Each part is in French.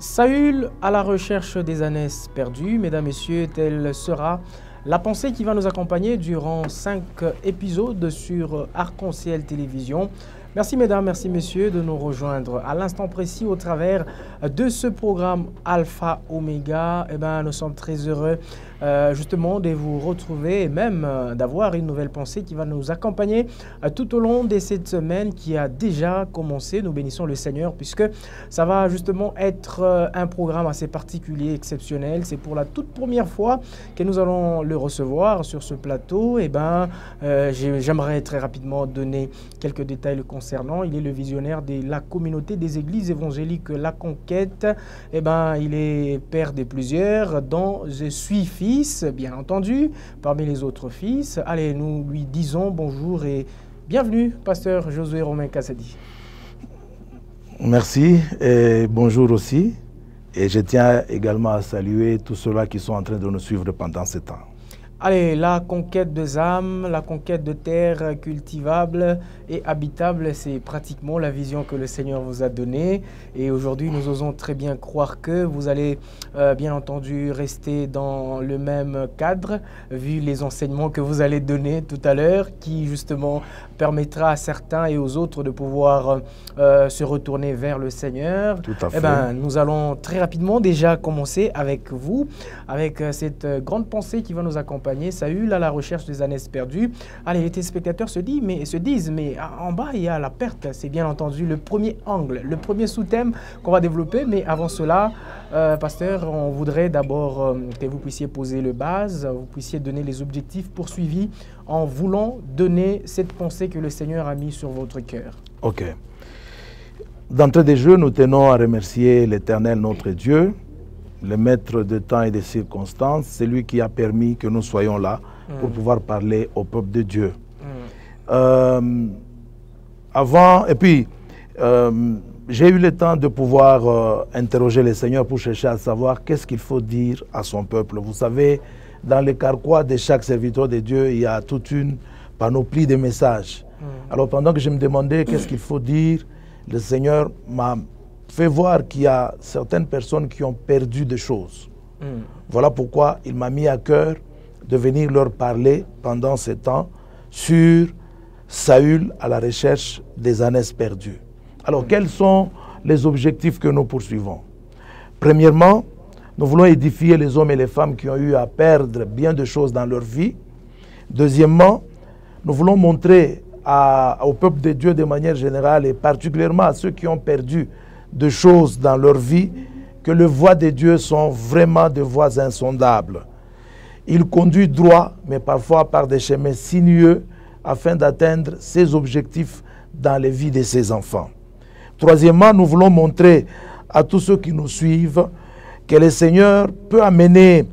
Saül à la recherche des ânesses perdues. Mesdames, Messieurs, telle sera la pensée qui va nous accompagner durant 5 épisodes sur Arc-en-Ciel Télévision. Merci mesdames, merci messieurs de nous rejoindre à l'instant précis au travers de ce programme Alpha Oméga. Nous sommes très heureux justement de vous retrouver et même d'avoir une nouvelle pensée qui va nous accompagner tout au long de cette semaine qui a déjà commencé. Nous bénissons le Seigneur puisque ça va justement être un programme assez particulier, exceptionnel. C'est pour la toute première fois que nous allons le recevoir sur ce plateau. J'aimerais très rapidement donner quelques détails le concernant. Il est le visionnaire de la communauté des églises évangéliques La Conquête. Il est père de plusieurs, dont je suis fils, bien entendu, parmi les autres fils. Allez, nous lui disons bonjour et bienvenue, pasteur Josué Romain Kassadi. Merci et bonjour aussi. Et je tiens également à saluer tous ceux-là qui sont en train de nous suivre pendant ce temps. Allez, la conquête des âmes, la conquête de terres cultivables et habitables, c'est pratiquement la vision que le Seigneur vous a donnée. Et aujourd'hui, nous osons très bien croire que vous allez, bien entendu, rester dans le même cadre, vu les enseignements que vous allez donner tout à l'heure, qui justement permettra à certains et aux autres de pouvoir se retourner vers le Seigneur. Tout à fait. Nous allons très rapidement déjà commencer avec vous, avec cette grande pensée qui va nous accompagner. Saül à la recherche des ânesses perdues. Allez, les téléspectateurs se disent, mais en bas, il y a la perte. C'est bien entendu le premier angle, le premier sous-thème qu'on va développer. Mais avant cela, pasteur, on voudrait d'abord que vous puissiez poser le base, vous puissiez donner les objectifs poursuivis en voulant donner cette pensée que le Seigneur a mise sur votre cœur. Ok. D'entrée des jeux, nous tenons à remercier l'Éternel, notre Dieu, le maître de temps et des circonstances. C'est lui qui a permis que nous soyons là pour pouvoir parler au peuple de Dieu. J'ai eu le temps de pouvoir interroger le Seigneur pour chercher à savoir qu'est-ce qu'il faut dire à son peuple. Vous savez, dans le carquois de chaque serviteur de Dieu, il y a toute une panoplie de messages. Alors pendant que je me demandais qu'est-ce qu'il faut dire, le Seigneur m'a fait voir qu'il y a certaines personnes qui ont perdu des choses. Voilà pourquoi il m'a mis à cœur de venir leur parler pendant ce temps sur Saül à la recherche des ânesses perdues. Alors, quels sont les objectifs que nous poursuivons? Premièrement, nous voulons édifier les hommes et les femmes qui ont eu à perdre bien de choses dans leur vie. Deuxièmement, nous voulons montrer au peuple de Dieu de manière générale et particulièrement à ceux qui ont perdu de choses dans leur vie, que les voies de Dieu sont vraiment des voies insondables. Il conduit droit, mais parfois par des chemins sinueux, afin d'atteindre ses objectifs dans les vies de ses enfants. Troisièmement, nous voulons montrer à tous ceux qui nous suivent que le Seigneur peut amener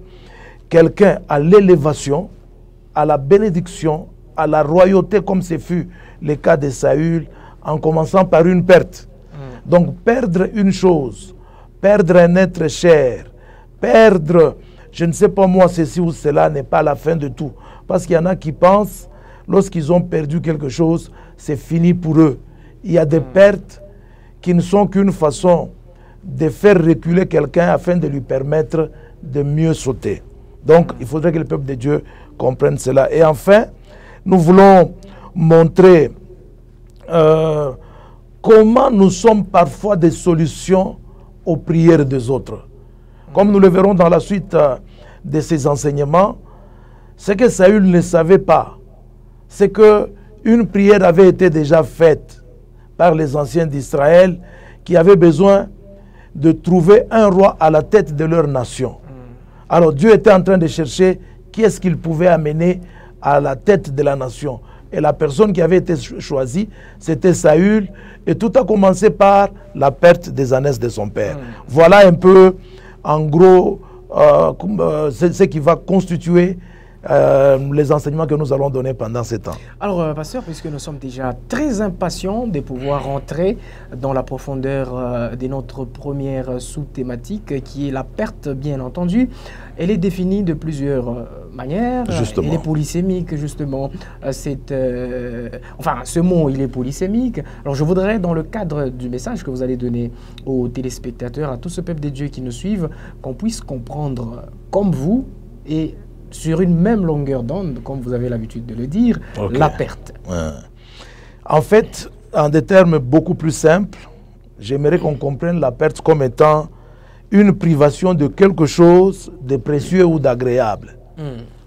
quelqu'un à l'élévation, à la bénédiction, à la royauté, comme ce fut le cas de Saül, en commençant par une perte. Donc perdre une chose, perdre un être cher, perdre, je ne sais pas moi, ceci ou cela n'est pas la fin de tout. Parce qu'il y en a qui pensent, lorsqu'ils ont perdu quelque chose, c'est fini pour eux. Il y a des pertes qui ne sont qu'une façon de faire reculer quelqu'un afin de lui permettre de mieux sauter. Donc il faudrait que le peuple de Dieu comprenne cela. Et enfin, nous voulons montrer comment nous sommes parfois des solutions aux prières des autres. Comme nous le verrons dans la suite de ces enseignements, ce que Saül ne savait pas, c'est qu'une prière avait été déjà faite par les anciens d'Israël qui avaient besoin de trouver un roi à la tête de leur nation. Alors Dieu était en train de chercher qui est-ce qu'il pouvait amener à la tête de la nation. Et la personne qui avait été choisie, c'était Saül. Et tout a commencé par la perte des ânesses de son père. Voilà un peu, en gros, ce qui va constituer les enseignements que nous allons donner pendant ces temps. Alors, pasteur, puisque nous sommes déjà très impatients de pouvoir entrer dans la profondeur de notre première sous-thématique, qui est la perte, bien entendu, elle est définie de plusieurs manières. Justement. Elle est polysémique, justement. Enfin, ce mot, il est polysémique. Alors, je voudrais, dans le cadre du message que vous allez donner aux téléspectateurs, à tout ce peuple de Dieu qui nous suivent, qu'on puisse comprendre, comme vous, et sur une même longueur d'onde, comme vous avez l'habitude de le dire, la perte. En fait, en des termes beaucoup plus simples, j'aimerais qu'on comprenne la perte comme étant une privation de quelque chose de précieux ou d'agréable.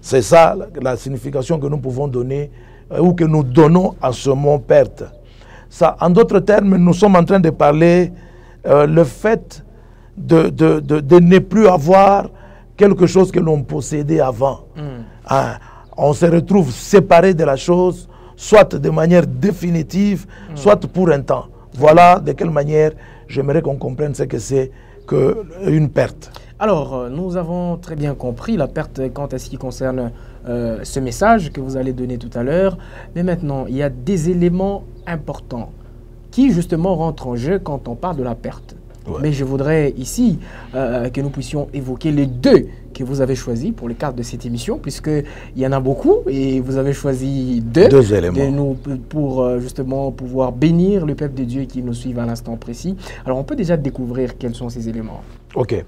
C'est ça la signification que nous pouvons donner ou que nous donnons à ce mot perte. Ça, en d'autres termes, nous sommes en train de parler le fait de ne plus avoir quelque chose que l'on possédait avant. On se retrouve séparé de la chose, soit de manière définitive, soit pour un temps. Voilà de quelle manière j'aimerais qu'on comprenne ce que c'est qu'une perte. Alors, nous avons très bien compris la perte quant à ce qui concerne ce message que vous allez donner tout à l'heure. Mais maintenant, il y a des éléments importants qui justement rentrent en jeu quand on parle de la perte. Mais je voudrais ici que nous puissions évoquer les deux que vous avez choisis pour le cadre de cette émission, puisqu'il y en a beaucoup et vous avez choisi deux éléments pour justement pouvoir bénir le peuple de Dieu qui nous suit à l'instant précis. Alors on peut déjà découvrir quels sont ces éléments. Ok.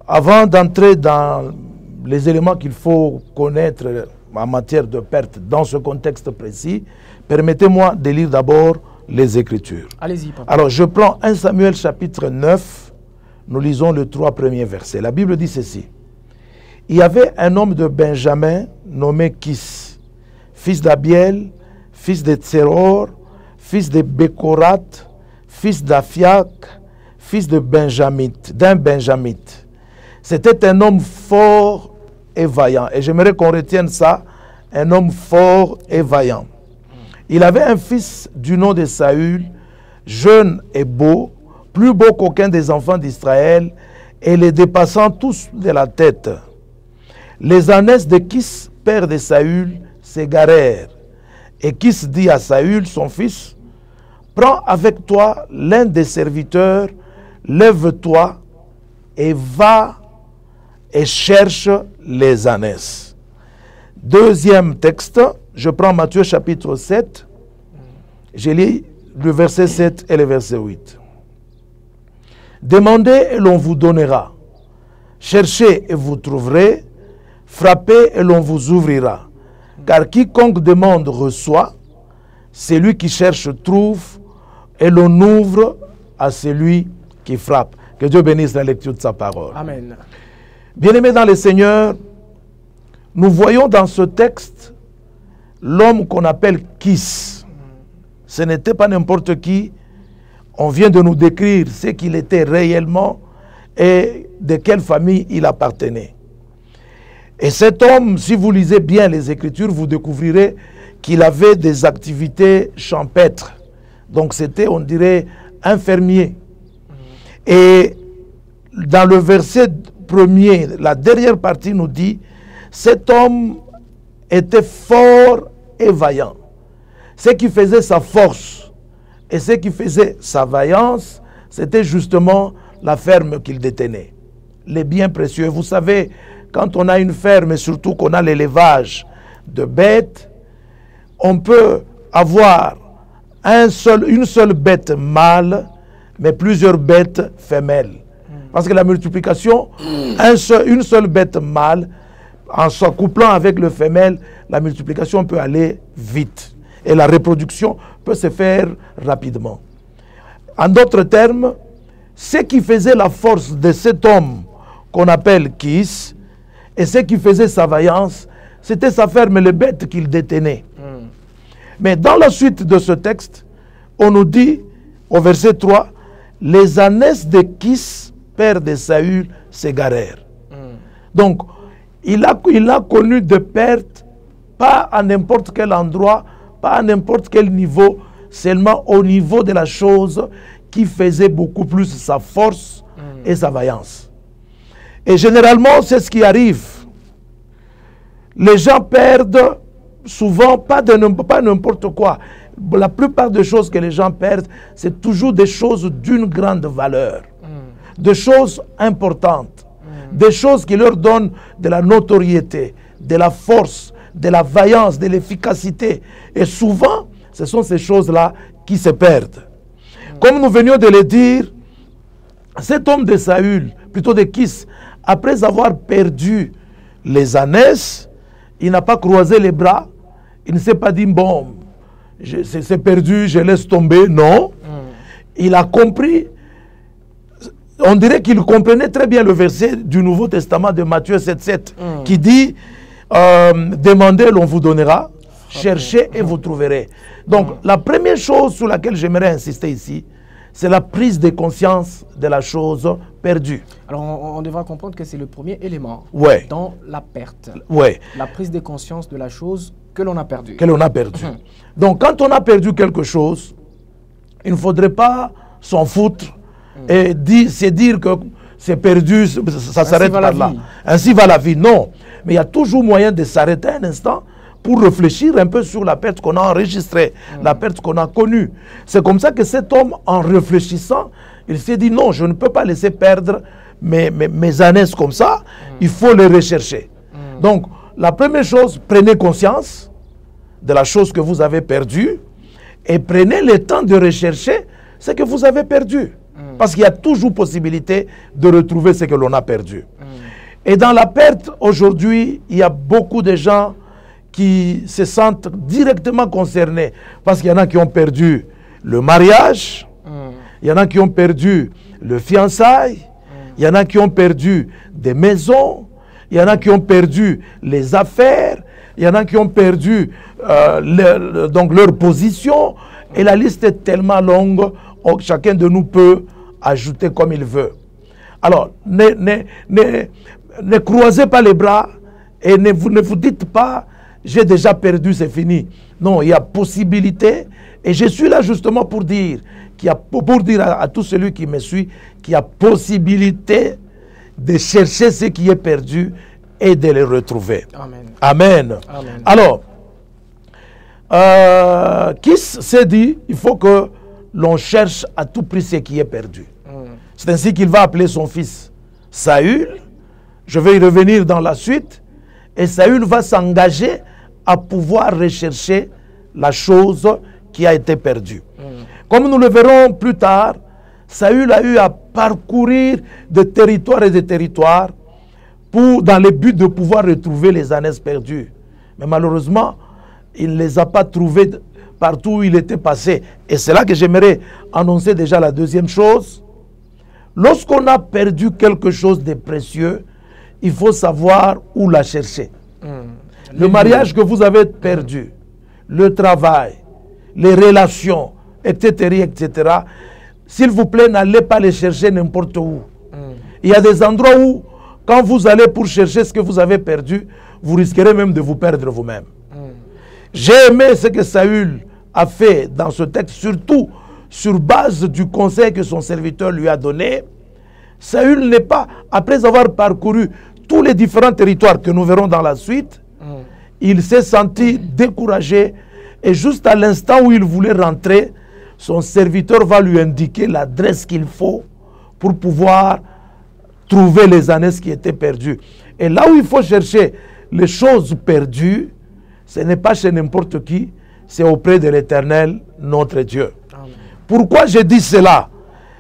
Avant d'entrer dans les éléments qu'il faut connaître en matière de perte dans ce contexte précis, permettez-moi de lire d'abord les Écritures. Allez-y, papa. Alors, je prends 1 Samuel chapitre 9, nous lisons les 3 premiers versets. La Bible dit ceci. Il y avait un homme de Benjamin nommé Kis, fils d'Abiel, fils de Tseror, fils de Bekorat, fils d'Aphiak, fils de d'un Benjamite. C'était un homme fort et vaillant. Et j'aimerais qu'on retienne ça, un homme fort et vaillant. Il avait un fils du nom de Saül, jeune et beau, plus beau qu'aucun des enfants d'Israël, et les dépassant tous de la tête. Les ânesses de Kis, père de Saül, s'égarèrent. Et Kis dit à Saül, son fils, « Prends avec toi l'un des serviteurs, lève-toi et va et cherche les ânesses. » Deuxième texte, je prends Matthieu chapitre 7, je lis le verset 7 et le verset 8. Demandez et l'on vous donnera. Cherchez et vous trouverez. Frappez et l'on vous ouvrira. Car quiconque demande reçoit. Celui qui cherche trouve. Et l'on ouvre à celui qui frappe. Que Dieu bénisse la lecture de sa parole. Amen. Bien-aimés dans le Seigneur, nous voyons dans ce texte l'homme qu'on appelle Kis. Ce n'était pas n'importe qui. On vient de nous décrire ce qu'il était réellement et de quelle famille il appartenait. Et cet homme, si vous lisez bien les Écritures, vous découvrirez qu'il avait des activités champêtres. Donc c'était, on dirait, un fermier. Et dans le verset premier, la dernière partie nous dit, cet homme était fort et vaillant. Ce qui faisait sa force et ce qui faisait sa vaillance, c'était justement la ferme qu'il détenait. Les biens précieux. Vous savez, quand on a une ferme et surtout qu'on a l'élevage de bêtes, on peut avoir une seule bête mâle, mais plusieurs bêtes femelles. Parce que la multiplication, une seule bête mâle, en s'accouplant avec le femelle, la multiplication peut aller vite. Et la reproduction peut se faire rapidement. En d'autres termes, ce qui faisait la force de cet homme qu'on appelle Kis, et ce qui faisait sa vaillance, c'était sa ferme et les bêtes qu'il détenait. Mais dans la suite de ce texte, on nous dit, au verset 3, « Les ânesses de Kis, père de Saül, s'égarèrent. » Donc, il a connu des pertes, pas à n'importe quel endroit, pas à n'importe quel niveau, seulement au niveau de la chose qui faisait beaucoup plus sa force et sa vaillance. Et généralement, c'est ce qui arrive. les gens perdent souvent pas n'importe quoi. La plupart des choses que les gens perdent, c'est toujours des choses d'une grande valeur, des choses importantes, des choses qui leur donnent de la notoriété, de la force, de la vaillance, de l'efficacité. Et souvent, ce sont ces choses-là qui se perdent. Comme nous venions de le dire, cet homme de Saül, plutôt de Kis, après avoir perdu les ânesses, il n'a pas croisé les bras, il ne s'est pas dit, bon, c'est perdu, je laisse tomber. Non. Il a compris, on dirait qu'il comprenait très bien le verset du Nouveau Testament de Matthieu 7,7 qui dit, demandez, l'on vous donnera, cherchez et vous trouverez. Donc, la première chose sur laquelle j'aimerais insister ici, c'est la prise de conscience de la chose perdue. Alors, on devra comprendre que c'est le premier élément dans la perte. La prise de conscience de la chose que l'on a perdue. Que l'on a perdue. Donc, quand on a perdu quelque chose, il ne faudrait pas s'en foutre et se dire que c'est perdu, ça s'arrête par là. Ainsi va la vie. Non. Mais il y a toujours moyen de s'arrêter un instant pour réfléchir un peu sur la perte qu'on a enregistrée, la perte qu'on a connue. C'est comme ça que cet homme, en réfléchissant, il s'est dit non, je ne peux pas laisser perdre mes années comme ça, il faut les rechercher. Donc, la première chose, prenez conscience de la chose que vous avez perdue et prenez le temps de rechercher ce que vous avez perdu. Parce qu'il y a toujours possibilité de retrouver ce que l'on a perdu. Et dans la perte, aujourd'hui, il y a beaucoup de gens qui se sentent directement concernés. Parce qu'il y en a qui ont perdu le mariage, il y en a qui ont perdu le fiançailles, il y en a qui ont perdu des maisons, il y en a qui ont perdu les affaires, il y en a qui ont perdu donc leur position. Et la liste est tellement longue, chacun de nous peut ajouter comme il veut. Alors, ne croisez pas les bras et ne vous dites pas j'ai déjà perdu, c'est fini. Non, il y a possibilité. Et je suis là justement pour dire, à tout celui qui me suit, qu'il y a possibilité de chercher ce qui est perdu et de le retrouver. Amen. Amen. Amen. Alors, Kis s'est dit, il faut que l'on cherche à tout prix ce qui est perdu. C'est ainsi qu'il va appeler son fils Saül. Je vais y revenir dans la suite. Et Saül va s'engager à pouvoir rechercher la chose qui a été perdue. Comme nous le verrons plus tard, Saül a eu à parcourir de territoire et de territoire dans le but de pouvoir retrouver les années perdues. Mais malheureusement, il ne les a pas trouvées partout où il était passé. Et c'est là que j'aimerais annoncer déjà la deuxième chose. Lorsqu'on a perdu quelque chose de précieux, il faut savoir où la chercher. Le mariage que vous avez perdu, le travail, les relations, etc., etc., s'il vous plaît, n'allez pas les chercher n'importe où. Il y a des endroits où, quand vous allez pour chercher ce que vous avez perdu, vous risquerez même de vous perdre vous-même. J'ai aimé ce que Saül a fait dans ce texte, surtout sur base du conseil que son serviteur lui a donné. Saül n'est pas, après avoir parcouru tous les différents territoires que nous verrons dans la suite, il s'est senti découragé et juste à l'instant où il voulait rentrer, son serviteur va lui indiquer l'adresse qu'il faut pour pouvoir trouver les années qui étaient perdues. Et là où il faut chercher les choses perdues, ce n'est pas chez n'importe qui, c'est auprès de l'Éternel, notre Dieu. Amen. Pourquoi je dis cela?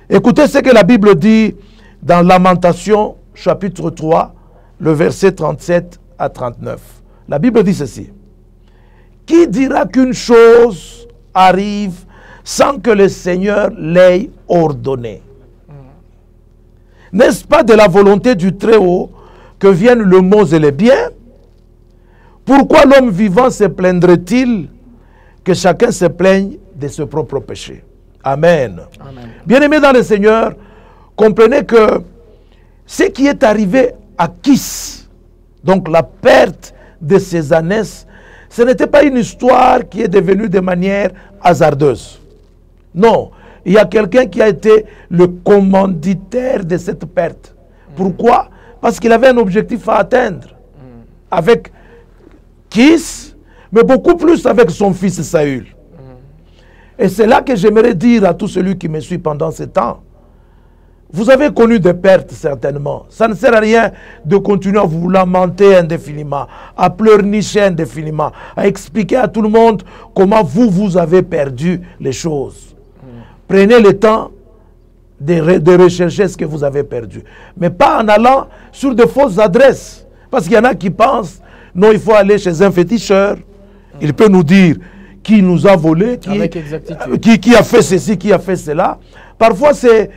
Écoutez ce que la Bible dit dans Lamentation, chapitre 3, le verset 37 à 39. La Bible dit ceci. Qui dira qu'une chose arrive sans que le Seigneur l'ait ordonné? N'est-ce pas de la volonté du Très-Haut que viennent le maux et les biens? Pourquoi l'homme vivant se plaindrait-il que chacun se plaigne de ses propres péchés? Amen. Amen. Bien-aimés dans le Seigneur, comprenez que ce qui est arrivé à Kis, donc la perte de ses années, ce n'était pas une histoire qui est devenue de manière hasardeuse. Non, il y a quelqu'un qui a été le commanditaire de cette perte. Pourquoi? Parce qu'il avait un objectif à atteindre. Avec Kis, mais beaucoup plus avec son fils Saül. Et c'est là que j'aimerais dire à tout celui qui me suit pendant ce temps. Vous avez connu des pertes certainement. Ça ne sert à rien de continuer à vous lamenter indéfiniment, à pleurnicher indéfiniment, à expliquer à tout le monde comment vous avez perdu les choses. Prenez le temps de rechercher ce que vous avez perdu. Mais pas en allant sur de fausses adresses. Parce qu'il y en a qui pensent, non, il faut aller chez un féticheur. Il peut nous dire qui nous a volé, qui a fait ceci, qui a fait cela. Parfois, c'est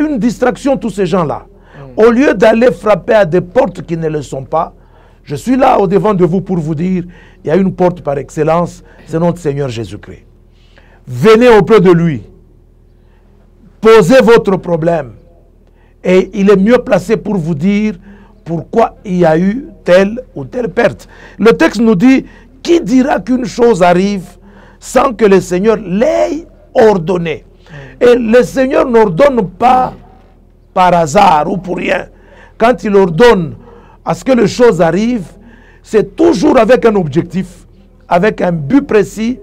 une distraction, tous ces gens-là. Au lieu d'aller frapper à des portes qui ne le sont pas, je suis là au-devant de vous pour vous dire, il y a une porte par excellence, c'est notre Seigneur Jésus-Christ. Venez auprès de lui. Posez votre problème. Et il est mieux placé pour vous dire pourquoi il y a eu telle ou telle perte. Le texte nous dit, qui dira qu'une chose arrive sans que le Seigneur l'ait ordonné? Et le Seigneur n'ordonne pas par hasard ou pour rien. Quand il ordonne à ce que les choses arrivent, c'est toujours avec un objectif, avec un but précis,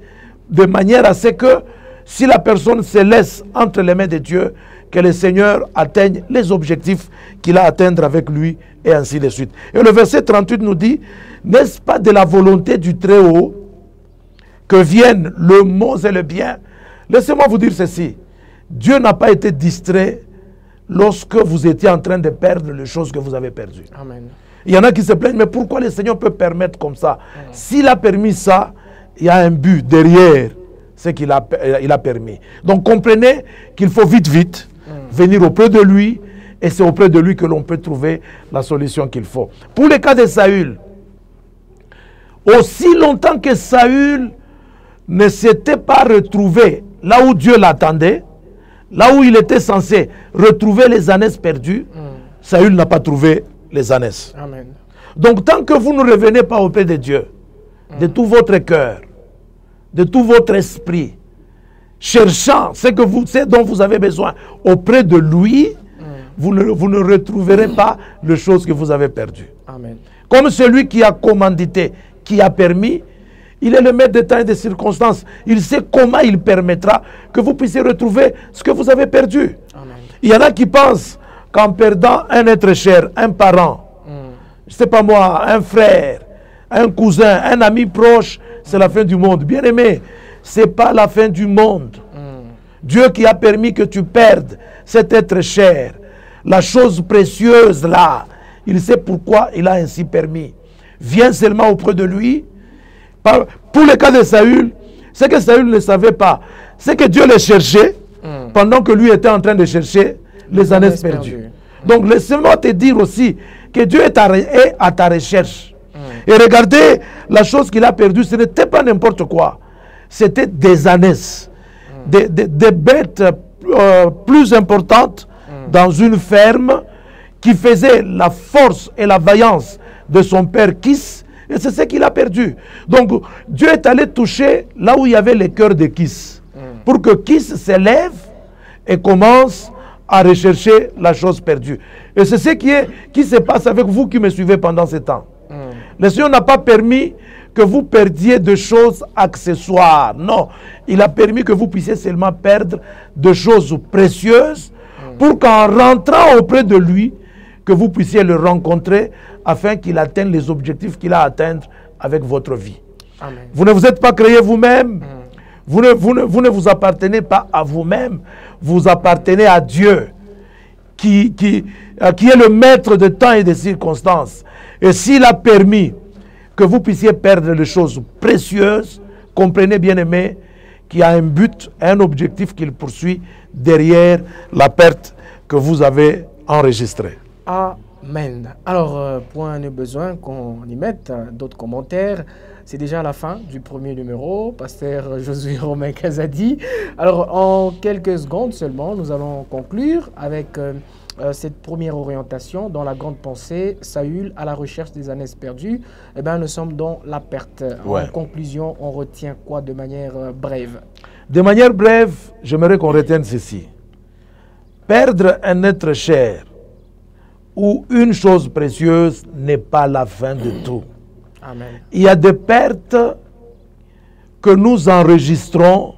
de manière à ce que si la personne se laisse entre les mains de Dieu, que le Seigneur atteigne les objectifs qu'il a à atteindre avec lui, et ainsi de suite. Et le verset 38 nous dit, n'est-ce pas de la volonté du Très-Haut que viennent le mot et le bien? Laissez-moi vous dire ceci. Dieu n'a pas été distrait lorsque vous étiez en train de perdre les choses que vous avez perdues. Amen. Il y en a qui se plaignent, mais pourquoi le Seigneur peut permettre comme ça? S'il a permis ça, il y a un but derrière ce qu'il a permis. Donc comprenez qu'il faut vite venir auprès de lui, et c'est auprès de lui que l'on peut trouver la solution qu'il faut. Pour le cas de Saül, aussi longtemps que Saül ne s'était pas retrouvé là où Dieu l'attendait, là où il était censé retrouver les ânesses perdues, Saül n'a pas trouvé les ânesses. Amen. Donc tant que vous ne revenez pas auprès de Dieu, de tout votre cœur, de tout votre esprit, cherchant ce dont vous avez besoin auprès de lui, vous ne retrouverez pas les choses que vous avez perdues. Amen. Comme celui qui a commandité, qui a permis, il est le maître des temps et des circonstances. Il sait comment il permettra que vous puissiez retrouver ce que vous avez perdu. Amen. Il y en a qui pensent qu'en perdant un être cher, un parent, je ne sais pas moi, un frère, un cousin, un ami proche, c'est la fin du monde. Bien aimé, ce n'est pas la fin du monde. Dieu qui a permis que tu perdes cet être cher, la chose précieuse là, il sait pourquoi il a ainsi permis. Viens seulement auprès de lui. Pour le cas de Saül, c'est que Saül ne savait pas. C'est que Dieu le cherchait pendant que lui était en train de chercher les ânesses perdues. Donc laisse-moi te dire aussi que Dieu est à ta recherche. Et regardez, la chose qu'il a perdue, ce n'était pas n'importe quoi. C'était des ânesses, des bêtes plus importantes dans une ferme qui faisait la force et la vaillance de son père Kis. Et c'est ce qu'il a perdu. Donc Dieu est allé toucher là où il y avait le cœur de Kis, pour que Kis s'élève et commence à rechercher la chose perdue. Et c'est ce qui se passe avec vous qui me suivez pendant ce temps. Le Seigneur n'a pas permis que vous perdiez de choses accessoires. Non, il a permis que vous puissiez seulement perdre de choses précieuses pour qu'en rentrant auprès de lui, que vous puissiez le rencontrer afin qu'il atteigne les objectifs qu'il a à atteindre avec votre vie. Amen. Vous ne vous êtes pas créé vous-même. Vous ne vous appartenez pas à vous-même. Vous appartenez à Dieu qui est le maître de temps et des circonstances. Et s'il a permis que vous puissiez perdre les choses précieuses, comprenez bien aimé qu'il y a un but, un objectif qu'il poursuit derrière la perte que vous avez enregistrée. Amen. Alors, point de besoin qu'on y mette d'autres commentaires. C'est déjà la fin du premier numéro, Pasteur Josué Romain Kazadi. Alors, en quelques secondes seulement, nous allons conclure avec cette première orientation dans la grande pensée, Saül à la recherche des ânesses perdues. Eh bien, nous sommes dans la perte. Ouais. En conclusion, on retient quoi de manière brève? De manière brève, j'aimerais qu'on retienne ceci. Perdre un être cher ou une chose précieuse n'est pas la fin de tout. Amen. Il y a des pertes que nous enregistrons,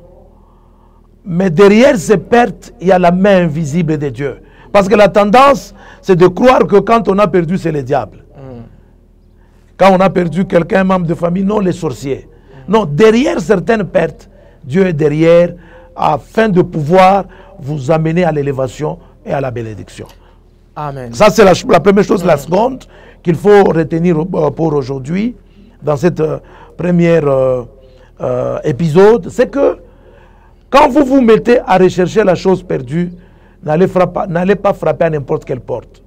mais derrière ces pertes, il y a la main invisible de Dieu. Parce que la tendance, c'est de croire que quand on a perdu, c'est le diable. Quand on a perdu quelqu'un, un membre de famille, non, les sorciers. Non, derrière certaines pertes, Dieu est derrière afin de pouvoir vous amener à l'élévation et à la bénédiction. Amen. Ça, c'est la première chose. La seconde qu'il faut retenir pour aujourd'hui, dans cette première épisode, c'est que quand vous vous mettez à rechercher la chose perdue, n'allez pas frapper à n'importe quelle porte.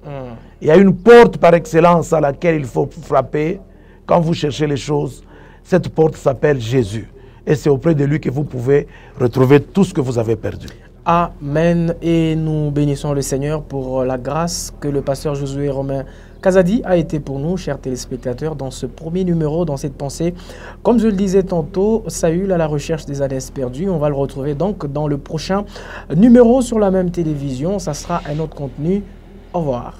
Il y a une porte par excellence à laquelle il faut frapper quand vous cherchez les choses. Cette porte s'appelle Jésus. Et c'est auprès de lui que vous pouvez retrouver tout ce que vous avez perdu. Amen. Et nous bénissons le Seigneur pour la grâce que le pasteur Josué Romain Kazadi a été pour nous, chers téléspectateurs, dans ce premier numéro, dans cette pensée. Comme je le disais tantôt, Saül à la recherche des ânesses perdues. On va le retrouver donc dans le prochain numéro sur la même télévision. Ça sera un autre contenu. Au revoir.